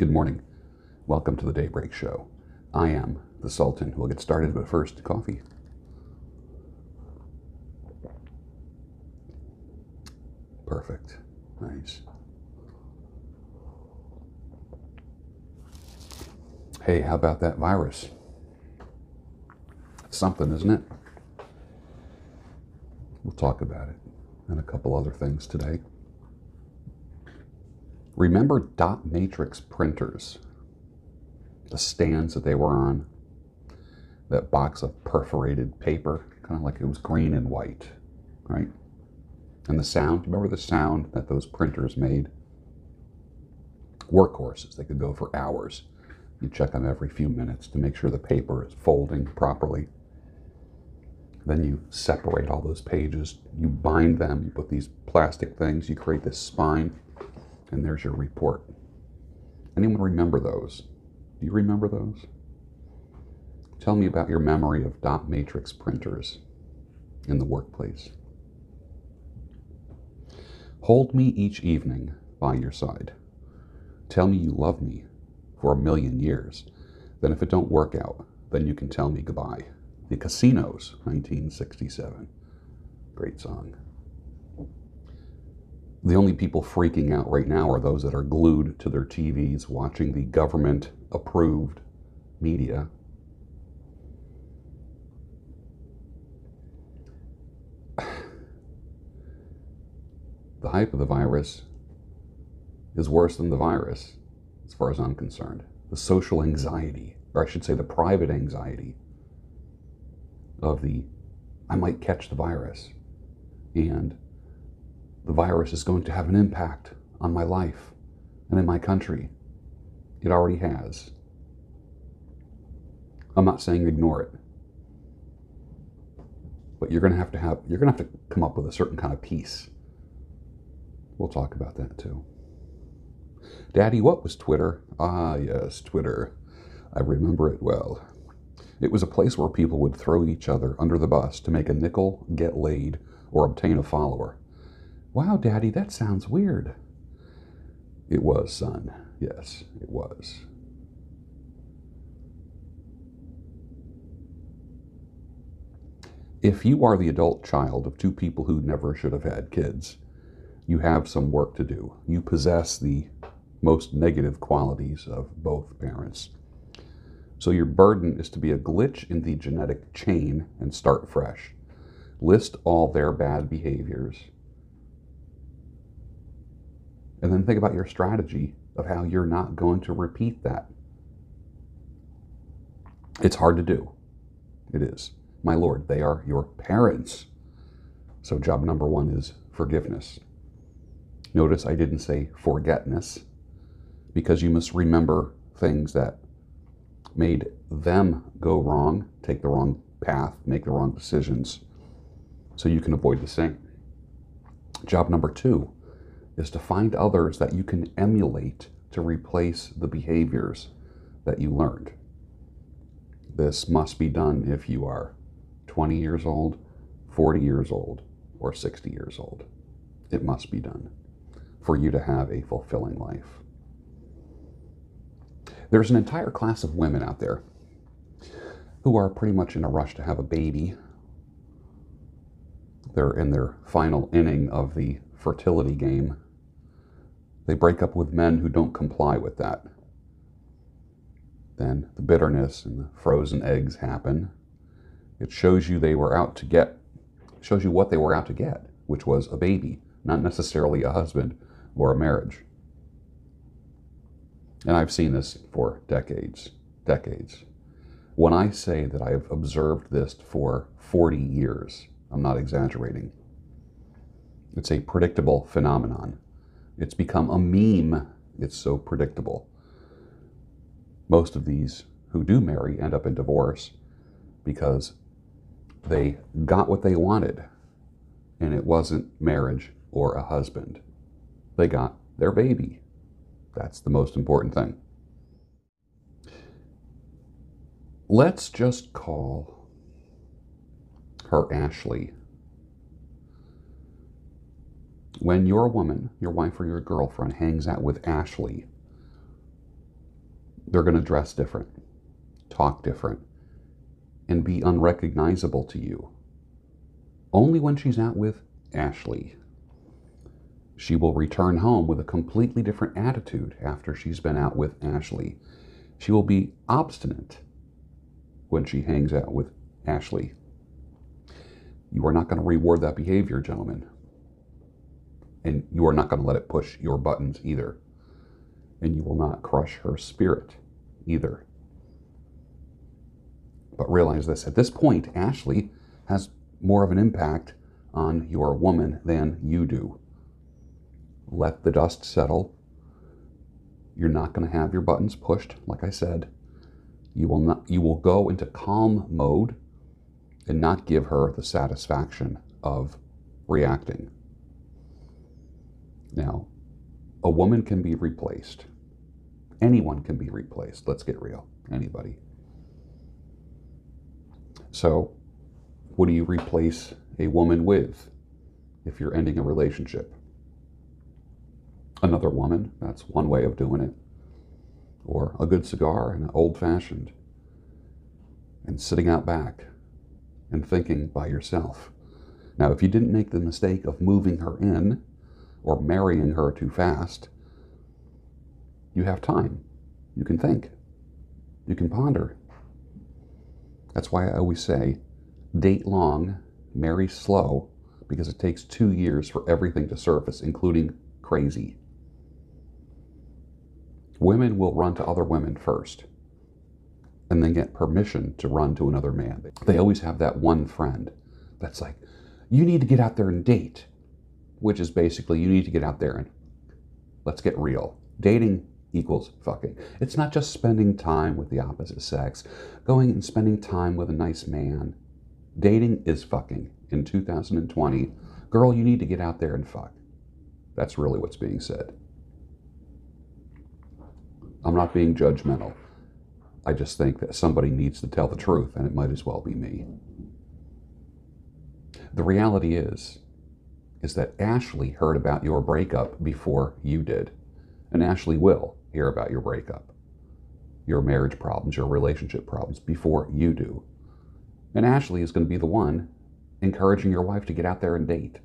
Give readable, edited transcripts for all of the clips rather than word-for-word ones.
Good morning. Welcome to the Daybreak Show. I am the Sultan. We'll get started, but first, coffee. Perfect. Nice. Hey, how about that virus? Something, isn't it? We'll talk about it and a couple other things today. Remember dot matrix printers? The stands that they were on, that box of perforated paper, kind of like it was green and white, right? And the sound, remember the sound that those printers made? Workhorses, they could go for hours. You check them every few minutes to make sure the paper is folding properly. Then you separate all those pages, you bind them, you put these plastic things, you create this spine, and there's your report. Anyone remember those? Do you remember those? Tell me about your memory of dot matrix printers in the workplace. Hold me each evening by your side. Tell me you love me for 1,000,000 years. Then if it don't work out, then you can tell me goodbye. The Casinos, 1967. Great song. The only people freaking out right now are those that are glued to their TVs watching the government-approved media. The hype of the virus is worse than the virus, as far as I'm concerned. The social anxiety, or I should say the private anxiety of I might catch the virus, and the virus is going to have an impact on my life and in my country. It already has. I'm not saying ignore it, but you're going to have to come up with a certain kind of peace. We'll talk about that too. Daddy, what was Twitter? Ah, yes, Twitter. I remember it well. It was a place where people would throw each other under the bus to make a nickel, get laid, or obtain a follower. Wow, Daddy, that sounds weird. It was, son. Yes, it was. If you are the adult child of two people who never should have had kids, you have some work to do. You possess the most negative qualities of both parents. So your burden is to be a glitch in the genetic chain and start fresh. List all their bad behaviors. And then think about your strategy of how you're not going to repeat that. It's hard to do. It is. My Lord, they are your parents. So job number 1 is forgiveness. Notice I didn't say forgetness, because you must remember things that made them go wrong, take the wrong path, make the wrong decisions, so you can avoid the same. Job number 2 is to find others that you can emulate to replace the behaviors that you learned. This must be done if you are 20 years old, 40 years old, or 60 years old. It must be done for you to have a fulfilling life. There's an entire class of women out there who are pretty much in a rush to have a baby. They're in their final inning of the fertility game. They break up with men who don't comply with that. Then the bitterness and the frozen eggs happen. It shows you what they were out to get, which was a baby, not necessarily a husband or a marriage. And I've seen this for decades. When I say that I've observed this for 40 years, I'm not exaggerating. It's a predictable phenomenon. It's become a meme. It's so predictable. Most of these who do marry end up in divorce because they got what they wanted, and it wasn't marriage or a husband. They got their baby. That's the most important thing. Let's just call her Ashley. When your woman, your wife or your girlfriend, hangs out with Ashley, They're going to dress different, talk different, and be unrecognizable to you. Only when she's out with Ashley. She will return home with a completely different attitude after she's been out with Ashley. She will be obstinate when she hangs out with Ashley. You are not going to reward that behavior, gentlemen. And you are not going to let it push your buttons either. And you will not crush her spirit either. But realize this, at this point, Ashley has more of an impact on your woman than you do. Let the dust settle. You're not going to have your buttons pushed, like I said. You will go into calm mode and not give her the satisfaction of reacting. Now, a woman can be replaced. Anyone can be replaced. Let's get real. Anybody. So, what do you replace a woman with if you're ending a relationship? Another woman, that's one way of doing it. Or a good cigar and an old-fashioned. And sitting out back and thinking by yourself. Now, if you didn't make the mistake of moving her in or marrying her too fast, you have time. You can think. You can ponder. That's why I always say, date long, marry slow, because it takes 2 years for everything to surface, including crazy. Women will run to other women first, and then get permission to run to another man. They always have that one friend that's like, you need to get out there and date, which is basically, you need to get out there and let's get real. Dating equals fucking. It's not just spending time with the opposite sex, going and spending time with a nice man. Dating is fucking. In 2020, girl, you need to get out there and fuck. That's really what's being said. I'm not being judgmental. I just think that somebody needs to tell the truth, and it might as well be me. The reality is that Ashley heard about your breakup before you did. And Ashley will hear about your breakup, your marriage problems, your relationship problems before you do. And Ashley is going to be the one encouraging your wife to get out there and date.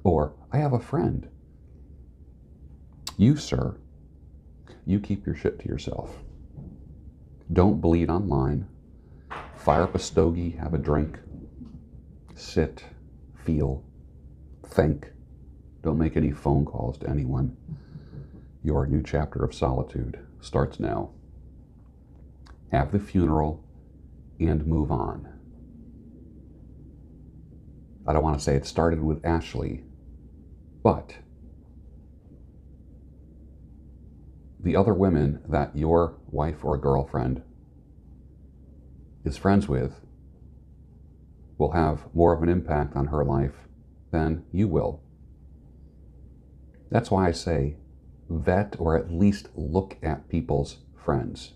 Or, I have a friend. You, sir, you keep your shit to yourself. Don't bleed online. Fire up a stogie, have a drink. Sit, feel, think. Don't make any phone calls to anyone. Your new chapter of solitude starts now. Have the funeral and move on. I don't want to say it started with Ashley, but the other women that your wife or girlfriend is friends with will have more of an impact on her life than you will. That's why I say vet or at least look at people's friends.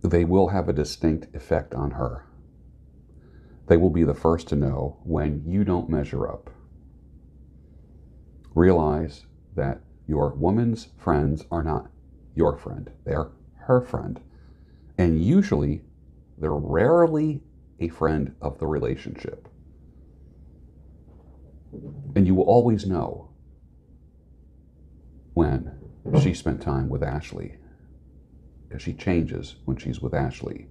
They will have a distinct effect on her. They will be the first to know when you don't measure up. Realize that your woman's friends are not your friend. They're her friend. And usually, they're rarely a friend of the relationship. And you will always know when she spent time with Ashley, because she changes when she's with Ashley.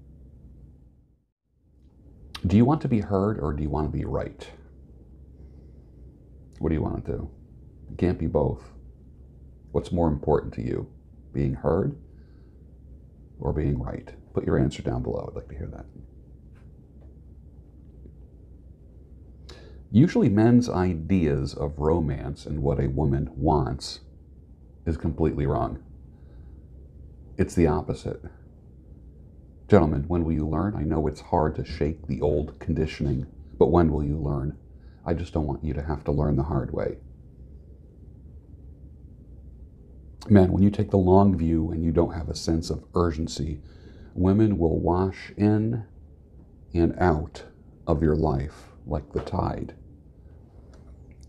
Do you want to be heard or do you want to be right? What do you want to do? It can't be both. What's more important to you? Being heard or being right? Put your answer down below. I'd like to hear that. Usually men's ideas of romance and what a woman wants is completely wrong. It's the opposite. Gentlemen, when will you learn? I know it's hard to shake the old conditioning, but when will you learn? I just don't want you to have to learn the hard way. Man, when you take the long view and you don't have a sense of urgency, women will wash in and out of your life like the tide.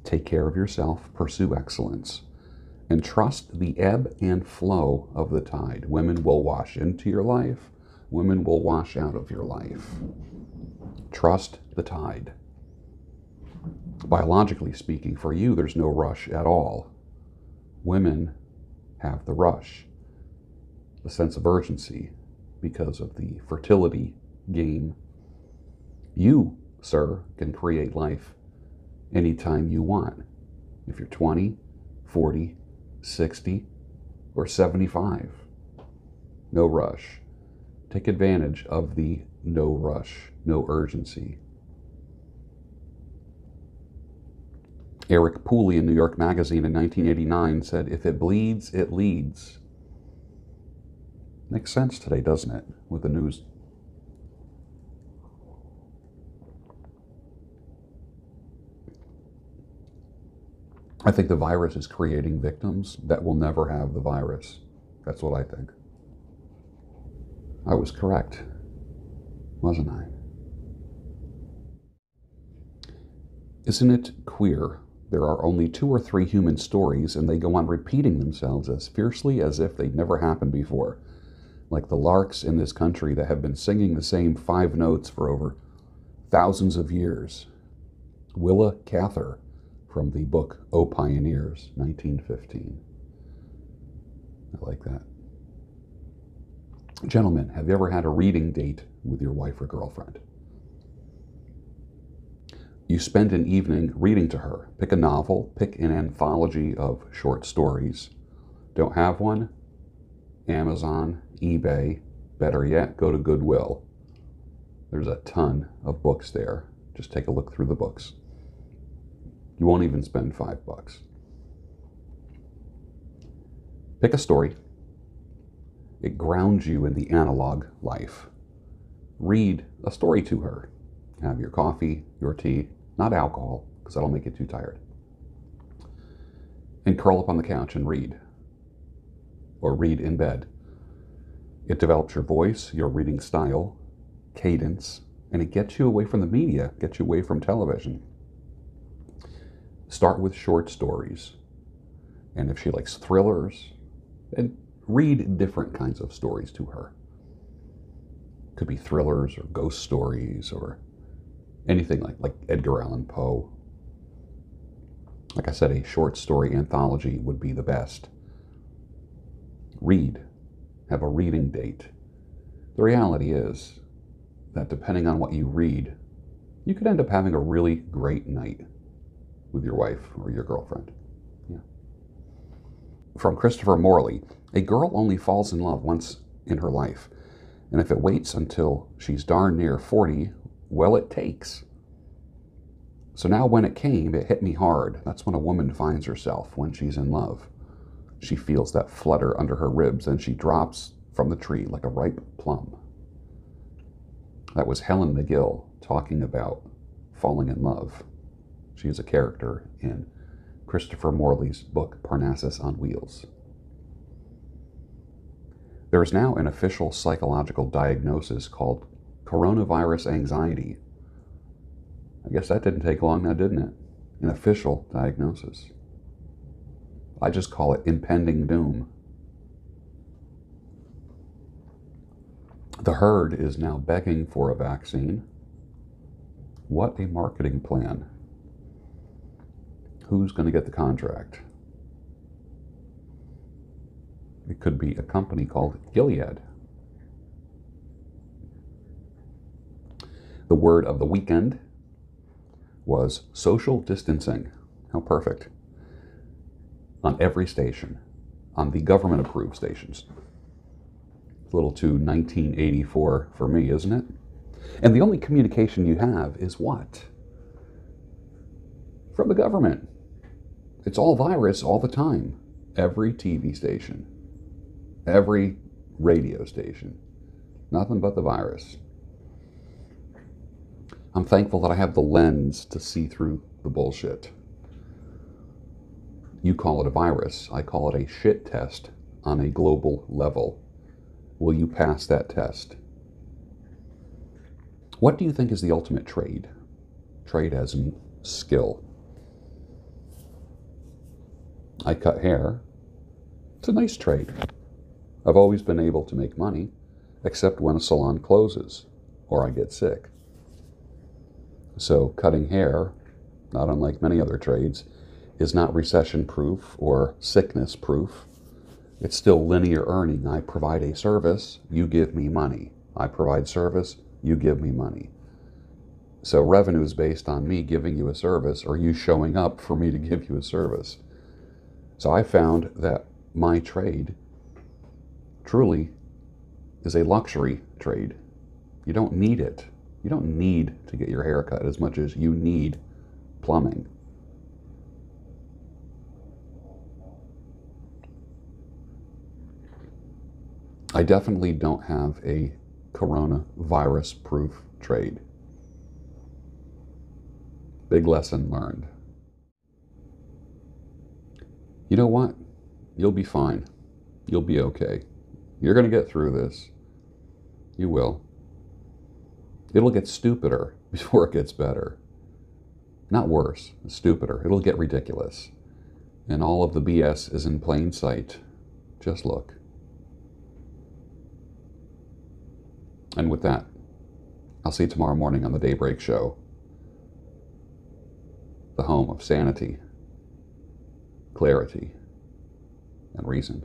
Take care of yourself, pursue excellence, And trust the ebb and flow of the tide. Women will wash into your life. Women will wash out of your life. Trust the tide. Biologically speaking, for you, there's no rush at all. Women have the rush, the sense of urgency, because of the fertility game. You, sir, can create life anytime you want. If you're 20, 40, 60, or 75. No rush. Take advantage of the no rush, no urgency. Eric Pooley in New York Magazine in 1989 said, "If it bleeds, it leads." Makes sense today, doesn't it, with the news? I think the virus is creating victims that will never have the virus. That's what I think. I was correct, wasn't I? Isn't it queer? There are only 2 or 3 human stories, and they go on repeating themselves as fiercely as if they'd never happened before. Like the larks in this country that have been singing the same 5 notes for over thousands of years. Willa Cather, from the book O Pioneers, 1915. I like that. Gentlemen, have you ever had a reading date with your wife or girlfriend? You spend an evening reading to her. Pick a novel, pick an anthology of short stories. Don't have one? Amazon, eBay, better yet, go to Goodwill. There's a ton of books there. Just take a look through the books. You won't even spend $5. Pick a story. It grounds you in the analog life. Read a story to her. Have your coffee, your tea, not alcohol, because that'll make you too tired. And curl up on the couch and read. Or read in bed. It develops your voice, your reading style, cadence, and it gets you away from the media, gets you away from television. Start with short stories. And if she likes thrillers, and read different kinds of stories to her. Could be thrillers or ghost stories or anything like Edgar Allan Poe. Like I said, a short story anthology would be the best. Read. Have a reading date. The reality is that depending on what you read, you could end up having a really great night with your wife or your girlfriend. Yeah. From Christopher Morley, a girl only falls in love once in her life. And if it waits until she's darn near 40, well, it takes. So now when it came, it hit me hard. That's when a woman finds herself, when she's in love. She feels that flutter under her ribs and she drops from the tree like a ripe plum. That was Helen McGill talking about falling in love. She is a character in Christopher Morley's book, Parnassus on Wheels. There is now an official psychological diagnosis called coronavirus anxiety. I guess that didn't take long now, didn't it? An official diagnosis. I just call it impending doom. The herd is now begging for a vaccine. What a marketing plan. Who's going to get the contract? It could be a company called Gilead. The word of the weekend was social distancing. How perfect. On every station, on the government-approved stations. A little too 1984 for me, isn't it? And the only communication you have is what? From the government. It's all virus all the time. Every TV station. Every radio station. Nothing but the virus. I'm thankful that I have the lens to see through the bullshit. You call it a virus. I call it a shit test on a global level. Will you pass that test? What do you think is the ultimate trade? Trade as in skill. I cut hair. It's a nice trade. I've always been able to make money, except when a salon closes or I get sick. So cutting hair, not unlike many other trades, is not recession-proof or sickness-proof. It's still linear earning. I provide a service, you give me money. I provide service, you give me money. So revenue is based on me giving you a service or you showing up for me to give you a service. So I found that my trade truly is a luxury trade. You don't need it. You don't need to get your hair cut as much as you need plumbing. I definitely don't have a coronavirus-proof trade. Big lesson learned. You know what? You'll be fine. You'll be okay. You're going to get through this. You will. It'll get stupider before it gets better. Not worse, stupider. It'll get ridiculous. And all of the BS is in plain sight. Just look. And with that, I'll see you tomorrow morning on the Daybreak Show, the home of sanity, clarity, and reason.